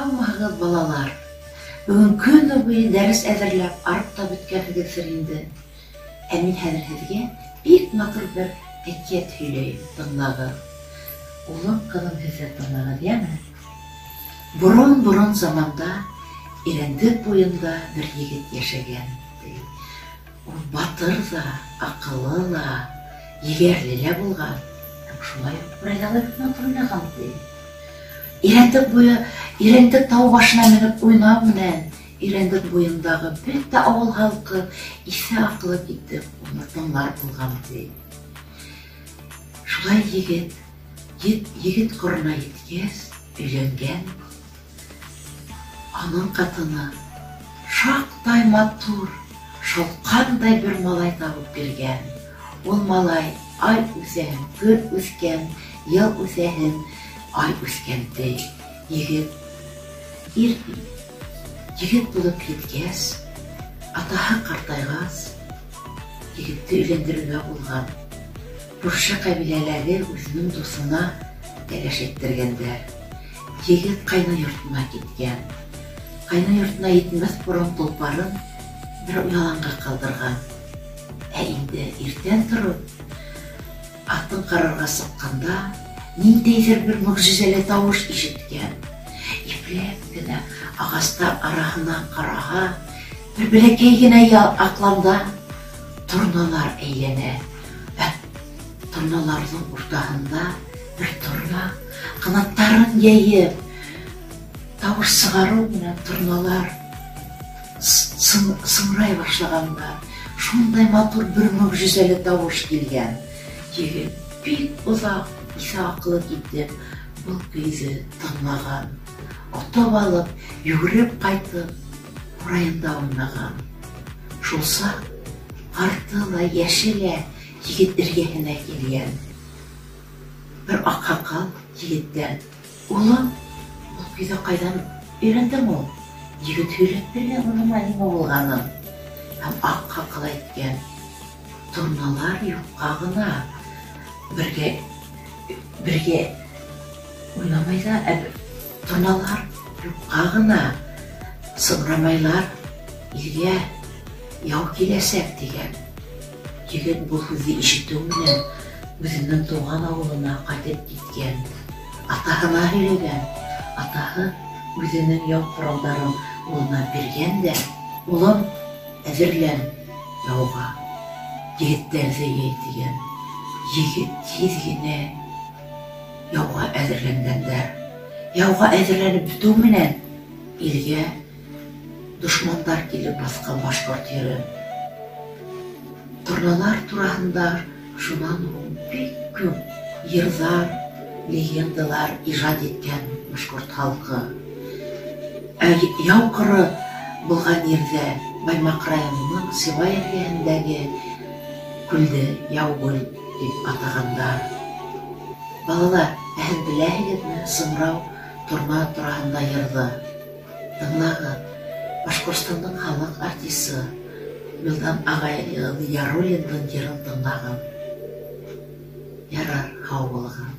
Хаммагыз балалар, бүгін күні бойы дәріс әзірләп, арып та бүткәнегездер инде. Ә мин хәзер һеҙгә бик матур бер әкиәт һөйләйем, тыңлағыҙ. Улым, ҡыҙым, һеҙҙә тыңлағыҙ, йәме? Борон заманда Ирәндек буйында бер егет йәшәгән. Ул батыр да, аҡыллы ла, егәрле лә булған. Шулай уҡ районда бик матур уйнаған, ти. Ирәндек тау башына менеп уйнау менән Ирәндек буйындағы бөтә ауыл халҡы иҫе аҡылы китеп, уны тыңлар булған, ти. Шулай егет ҡорона еткәс, өйләнгән. Аның ҡатыны шаҡтай матур, шалҡандай бер малай табып биргән. Ул малай ай үҫәһен, көн үҫкән, йыл үҫәһен, ай үҫкән, ти. Егет булып еткәс, атаһы ҡартайғас, егетте өйләндерергә булған. Күрше ҡәбиләләре үҙенең дуҫына кәләш әйтергәндәр. Егет ҡайны йортона киткән. Ҡайны йортона етмәҫ борон толпарын бер уяланға ҡалдырған. Ә инде иртән тороп, атын ҡарарға сыҡҡанда, ниндәйҙер бер мөғжизәле тауыш ишеткән. Ипләп кенә ағастар араһынан ҡараһа, бер бәләкәй генә аҡланда торналар әйләнә. Торналарҙың уртаһында бер торна ҡанаттарын йәйеп, тауыш сығарыу менән торналар сыңрай башлағанда, шундай матур бер мөғжизәле тауыш килгән. Егет бик оҙаҡ иҫе аҡылы китеп, был көйҙө тыңлаған. Отоп алып, йүгереп ҡайтып, ҡурайында уйнаған. Шул саҡ ҡарты ла, йәше лә егет эргәһенә килгән. Бер аҡһаҡал егеттән: «Улым, был көйҙө ҡайҙан өйрәндең ул?» Егет һөйләп биргән уныма нимә булғанын. Һәм аҡһаҡал әйткән: «Торналар юҡҡа ғына, бергә уйнамайҙар, торналар юҡҡа ғына, сыңрамайлар, илгә яу киләсәк», тигән. Егет был һүҙҙе ишетеү менән үҙенең тыуған ауылына ҡайтып киткән. Атаһына һөйләгән. Атаһы үҙенең яу ҡоралдарын улына биргән дә: «Улым, әҙерлән яуға, егеттәрҙе йый», тигән. Егет тиҙ генә яуға әҙерләнгәндәр. Яуға әҙерләнеп бөтөү менән илгә дошмандар килеп баҫҡан башҡорт ерен. Торналар тураһында шунан һуң бик күп йырҙар, легендалар ижад иткән башҡорт халҡы. Яу ҡоро булған ерҙә Баймаҡ районының Сибай эргәһендәге күлде Яугөл дип атағандар. Балалар, һеҙ беләһегеҙме Сыңрау торна тураһында йырҙы? Тыңлағыҙ, Башҡортостандың халыҡ артисы Милдан ағайығыҙ Яруллиндың йырын тыңлағыҙ. Ярар, һау булығыҙ.